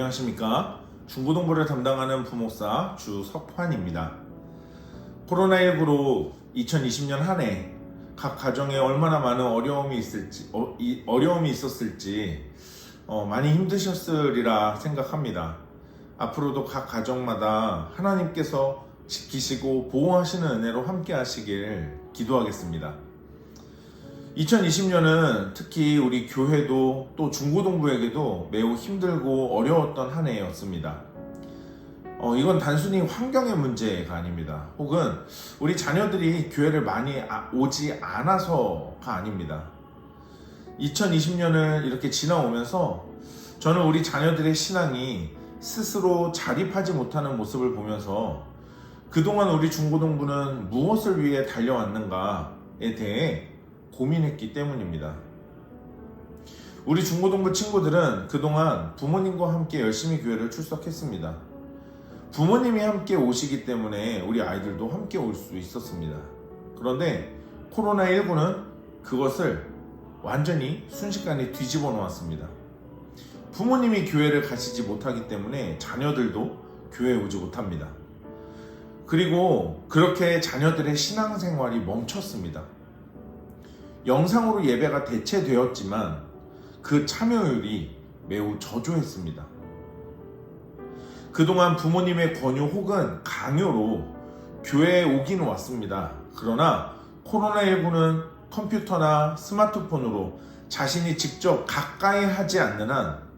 안녕하십니까. 중고등부를 담당하는 부목사 주석환입니다. 코로나19로 2020년 한 해 각 가정에 얼마나 많은 어려움이 있었을지 많이 힘드셨으리라 생각합니다. 앞으로도 각 가정마다 하나님께서 지키시고 보호하시는 은혜로 함께 하시길 기도하겠습니다. 2020년은 특히 우리 교회도 또 중고등부에게도 매우 힘들고 어려웠던 한 해였습니다. 이건 단순히 환경의 문제가 아닙니다. 혹은 우리 자녀들이 교회를 많이 오지 않아서가 아닙니다. 2020년을 이렇게 지나오면서 저는 우리 자녀들의 신앙이 스스로 자립하지 못하는 모습을 보면서 그동안 우리 중고등부는 무엇을 위해 달려왔는가에 대해 고민했기 때문입니다. 우리 중고등부 친구들은 그동안 부모님과 함께 열심히 교회를 출석했습니다. 부모님이 함께 오시기 때문에 우리 아이들도 함께 올 수 있었습니다. 그런데 코로나19는 그것을 완전히 순식간에 뒤집어 놓았습니다. 부모님이 교회를 가시지 못하기 때문에 자녀들도 교회에 오지 못합니다. 그리고 그렇게 자녀들의 신앙생활이 멈췄습니다. 영상으로 예배가 대체되었지만 그 참여율이 매우 저조했습니다. 그동안 부모님의 권유 혹은 강요로 교회에 오긴 왔습니다. 그러나 코로나19는 컴퓨터나 스마트폰으로 자신이 직접 가까이 하지 않는 한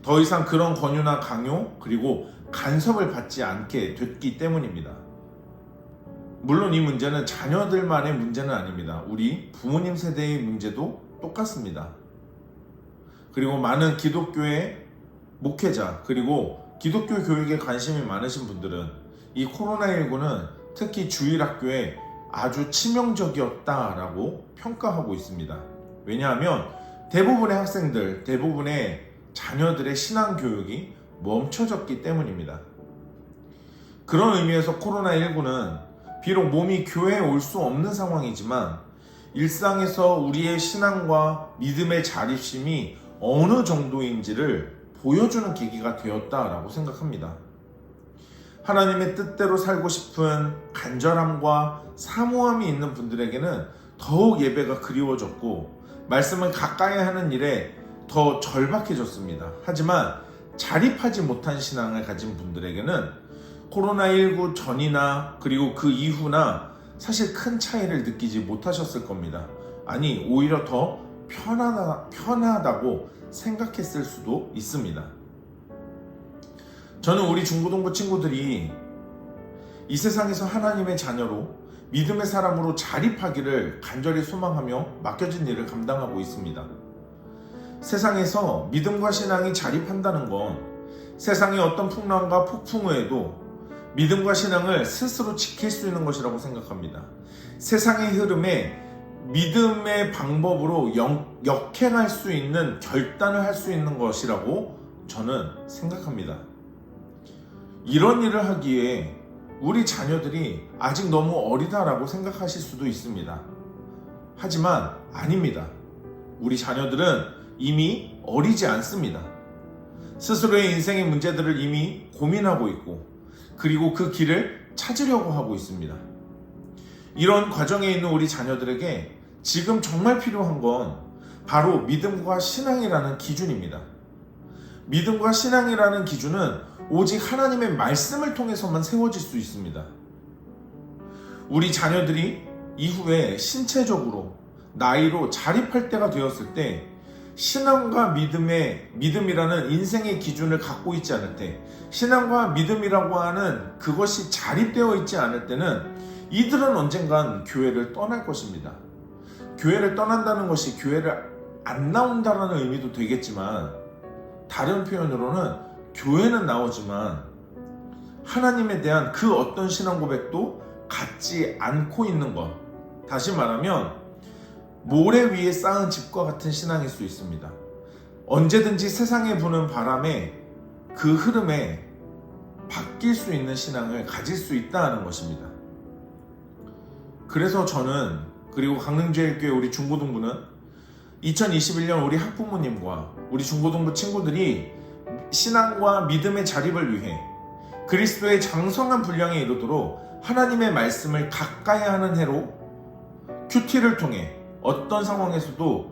더 이상 그런 권유나 강요 그리고 간섭을 받지 않게 됐기 때문입니다. 물론 이 문제는 자녀들만의 문제는 아닙니다. 우리 부모님 세대의 문제도 똑같습니다. 그리고 많은 기독교의 목회자 그리고 기독교 교육에 관심이 많으신 분들은 이 코로나19는 특히 주일학교에 아주 치명적이었다라고 평가하고 있습니다. 왜냐하면 대부분의 학생들, 대부분의 자녀들의 신앙교육이 멈춰졌기 때문입니다. 그런 의미에서 코로나19는 비록 몸이 교회에 올 수 없는 상황이지만 일상에서 우리의 신앙과 믿음의 자립심이 어느 정도인지를 보여주는 계기가 되었다라고 생각합니다. 하나님의 뜻대로 살고 싶은 간절함과 사모함이 있는 분들에게는 더욱 예배가 그리워졌고 말씀을 가까이 하는 일에 더 절박해졌습니다. 하지만 자립하지 못한 신앙을 가진 분들에게는 코로나19 전이나 그리고 그 이후나 사실 큰 차이를 느끼지 못하셨을 겁니다. 아니 오히려 더 편하다고 생각했을 수도 있습니다. 저는 우리 중고등부 친구들이 이 세상에서 하나님의 자녀로 믿음의 사람으로 자립하기를 간절히 소망하며 맡겨진 일을 감당하고 있습니다. 세상에서 믿음과 신앙이 자립한다는 건 세상의 어떤 풍랑과 폭풍 후에도 믿음과 신앙을 스스로 지킬 수 있는 것이라고 생각합니다. 세상의 흐름에 믿음의 방법으로 역행할 수 있는 결단을 할 수 있는 것이라고 저는 생각합니다. 이런 일을 하기에 우리 자녀들이 아직 너무 어리다라고 생각하실 수도 있습니다. 하지만 아닙니다. 우리 자녀들은 이미 어리지 않습니다. 스스로의 인생의 문제들을 이미 고민하고 있고 그리고 그 길을 찾으려고 하고 있습니다. 이런 과정에 있는 우리 자녀들에게 지금 정말 필요한 건 바로 믿음과 신앙이라는 기준입니다. 믿음과 신앙이라는 기준은 오직 하나님의 말씀을 통해서만 세워질 수 있습니다. 우리 자녀들이 이후에 신체적으로 나이로 자립할 때가 되었을 때 신앙과 믿음이라는 인생의 기준을 갖고 있지 않을 때 신앙과 믿음이라고 하는 그것이 자립되어 있지 않을 때는 이들은 언젠간 교회를 떠날 것입니다. 교회를 떠난다는 것이 교회를 안 나온다는 의미도 되겠지만 다른 표현으로는 교회는 나오지만 하나님에 대한 그 어떤 신앙 고백도 갖지 않고 있는 것. 다시 말하면 모래 위에 쌓은 집과 같은 신앙일 수 있습니다. 언제든지 세상에 부는 바람에 그 흐름에 바뀔 수 있는 신앙을 가질 수 있다는 것입니다. 그래서 저는 그리고 강릉제일교회 우리 중고등부는 2021년 우리 학부모님과 우리 중고등부 친구들이 신앙과 믿음의 자립을 위해 그리스도의 장성한 분량에 이르도록 하나님의 말씀을 가까이 하는 해로 큐티를 통해 어떤 상황에서도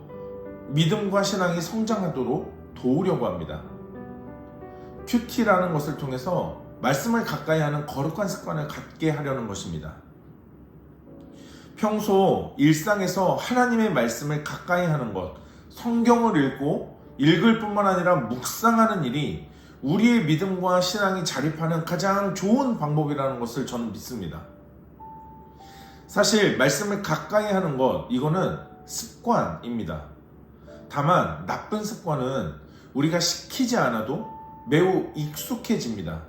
믿음과 신앙이 성장하도록 도우려고 합니다. 큐티라는 것을 통해서 말씀을 가까이 하는 거룩한 습관을 갖게 하려는 것입니다. 평소 일상에서 하나님의 말씀을 가까이 하는 것, 성경을 읽을 뿐만 아니라 묵상하는 일이 우리의 믿음과 신앙이 자립하는 가장 좋은 방법이라는 것을 저는 믿습니다. 사실 말씀을 가까이 하는 것, 이거는 습관입니다. 다만 나쁜 습관은 우리가 시키지 않아도 매우 익숙해집니다.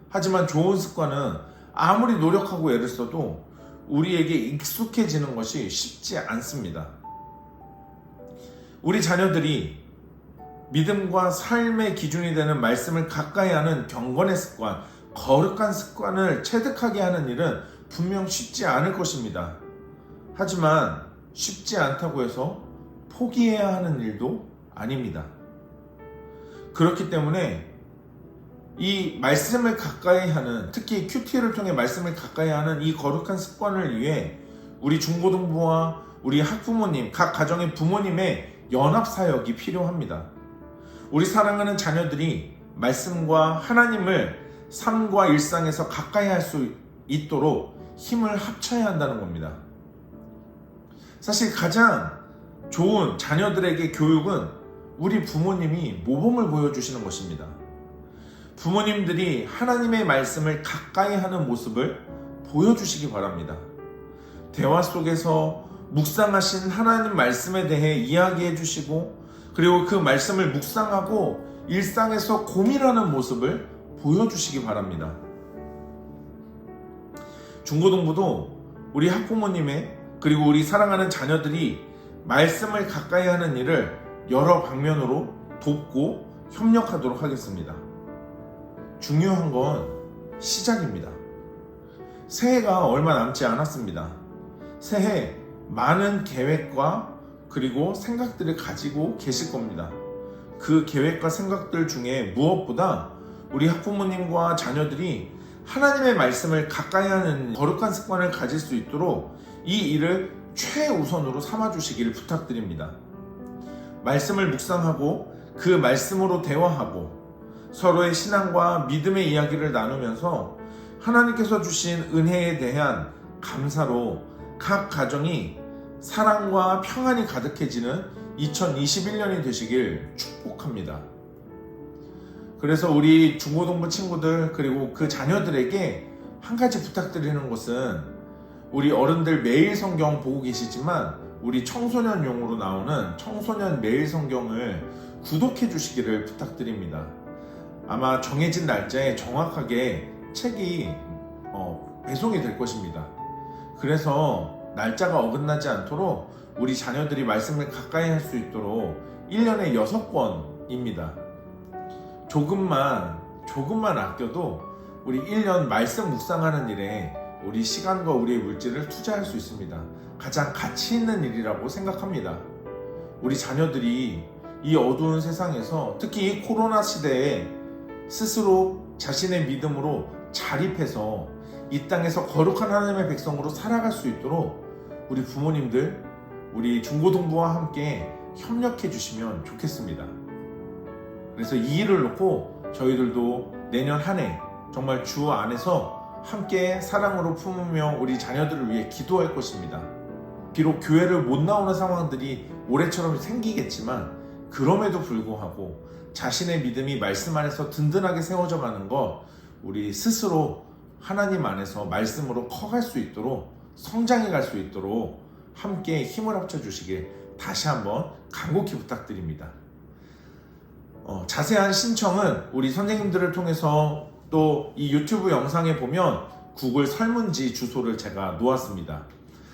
하지만 좋은 습관은 아무리 노력하고 애를 써도 우리에게 익숙해지는 것이 쉽지 않습니다. 우리 자녀들이 믿음과 삶의 기준이 되는 말씀을 가까이 하는 경건의 습관, 거룩한 습관을 체득하게 하는 일은 분명 쉽지 않을 것입니다. 하지만 쉽지 않다고 해서 포기해야 하는 일도 아닙니다. 그렇기 때문에 이 말씀을 가까이 하는, 특히 큐티를 통해 말씀을 가까이 하는 이 거룩한 습관을 위해 우리 중고등부와 우리 학부모님, 각 가정의 부모님의 연합사역이 필요합니다. 우리 사랑하는 자녀들이 말씀과 하나님을 삶과 일상에서 가까이 할 수 있도록 힘을 합쳐야 한다는 겁니다. 사실 가장 좋은 자녀들에게 교육은 우리 부모님이 모범을 보여주시는 것입니다. 부모님들이 하나님의 말씀을 가까이 하는 모습을 보여주시기 바랍니다. 대화 속에서 묵상하신 하나님 말씀에 대해 이야기해 주시고, 그리고 그 말씀을 묵상하고 일상에서 고민하는 모습을 보여주시기 바랍니다. 중고등부도 우리 학부모님의, 그리고 우리 사랑하는 자녀들이 말씀을 가까이 하는 일을 여러 방면으로 돕고 협력하도록 하겠습니다. 중요한 건 시작입니다. 새해가 얼마 남지 않았습니다. 새해 많은 계획과 그리고 생각들을 가지고 계실 겁니다. 그 계획과 생각들 중에 무엇보다 우리 학부모님과 자녀들이 하나님의 말씀을 가까이 하는 거룩한 습관을 가질 수 있도록 이 일을 최우선으로 삼아주시기를 부탁드립니다. 말씀을 묵상하고 그 말씀으로 대화하고 서로의 신앙과 믿음의 이야기를 나누면서 하나님께서 주신 은혜에 대한 감사로 각 가정이 사랑과 평안이 가득해지는 2021년이 되시길 축복합니다. 그래서 우리 중고등부 친구들, 그리고 그 자녀들에게 한 가지 부탁드리는 것은, 우리 어른들 매일 성경 보고 계시지만 우리 청소년용으로 나오는 청소년 매일 성경을 구독해 주시기를 부탁드립니다. 아마 정해진 날짜에 정확하게 책이 배송이 될 것입니다. 그래서 날짜가 어긋나지 않도록 우리 자녀들이 말씀을 가까이 할 수 있도록 1년에 6권입니다. 조금만 아껴도 우리 1년 말씀 묵상하는 일에 우리 시간과 우리의 물질을 투자할 수 있습니다. 가장 가치 있는 일이라고 생각합니다. 우리 자녀들이 이 어두운 세상에서, 특히 이 코로나 시대에 스스로 자신의 믿음으로 자립해서 이 땅에서 거룩한 하나님의 백성으로 살아갈 수 있도록 우리 부모님들, 우리 중고등부와 함께 협력해 주시면 좋겠습니다. 그래서 이 일을 놓고 저희들도 내년 한 해 정말 주 안에서 함께 사랑으로 품으며 우리 자녀들을 위해 기도할 것입니다. 비록 교회를 못 나오는 상황들이 올해처럼 생기겠지만, 그럼에도 불구하고 자신의 믿음이 말씀 안에서 든든하게 세워져 가는 것, 우리 스스로 하나님 안에서 말씀으로 커갈 수 있도록, 성장해 갈 수 있도록 함께 힘을 합쳐 주시길 다시 한번 간곡히 부탁드립니다. 자세한 신청은 우리 선생님들을 통해서, 또 이 유튜브 영상에 보면 구글 설문지 주소를 제가 놓았습니다.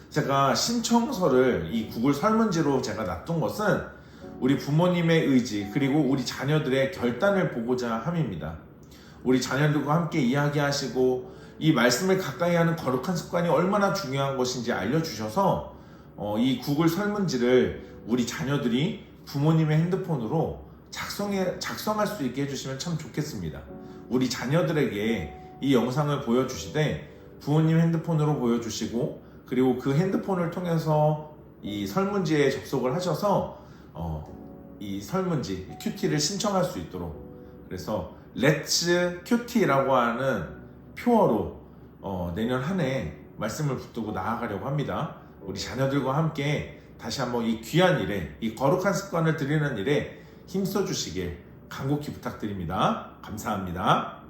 제가 신청서를 이 구글 설문지로 제가 놔둔 것은 우리 부모님의 의지, 그리고 우리 자녀들의 결단을 보고자 함입니다. 우리 자녀들과 함께 이야기하시고 이 말씀을 가까이 하는 거룩한 습관이 얼마나 중요한 것인지 알려주셔서 이 구글 설문지를 우리 자녀들이 부모님의 핸드폰으로 작성할 수 있게 해주시면 참 좋겠습니다. 우리 자녀들에게 이 영상을 보여주시되 부모님 핸드폰으로 보여주시고, 그리고 그 핸드폰을 통해서 이 설문지에 접속을 하셔서 이 설문지 큐티를 신청할 수 있도록, 그래서 렛츠 큐티라고 하는 표어로 내년 한 해 말씀을 붙들고 나아가려고 합니다. 우리 자녀들과 함께 다시 한번 이 귀한 일에, 이 거룩한 습관을 들이는 일에 힘써 주시길 간곡히 부탁드립니다. 감사합니다.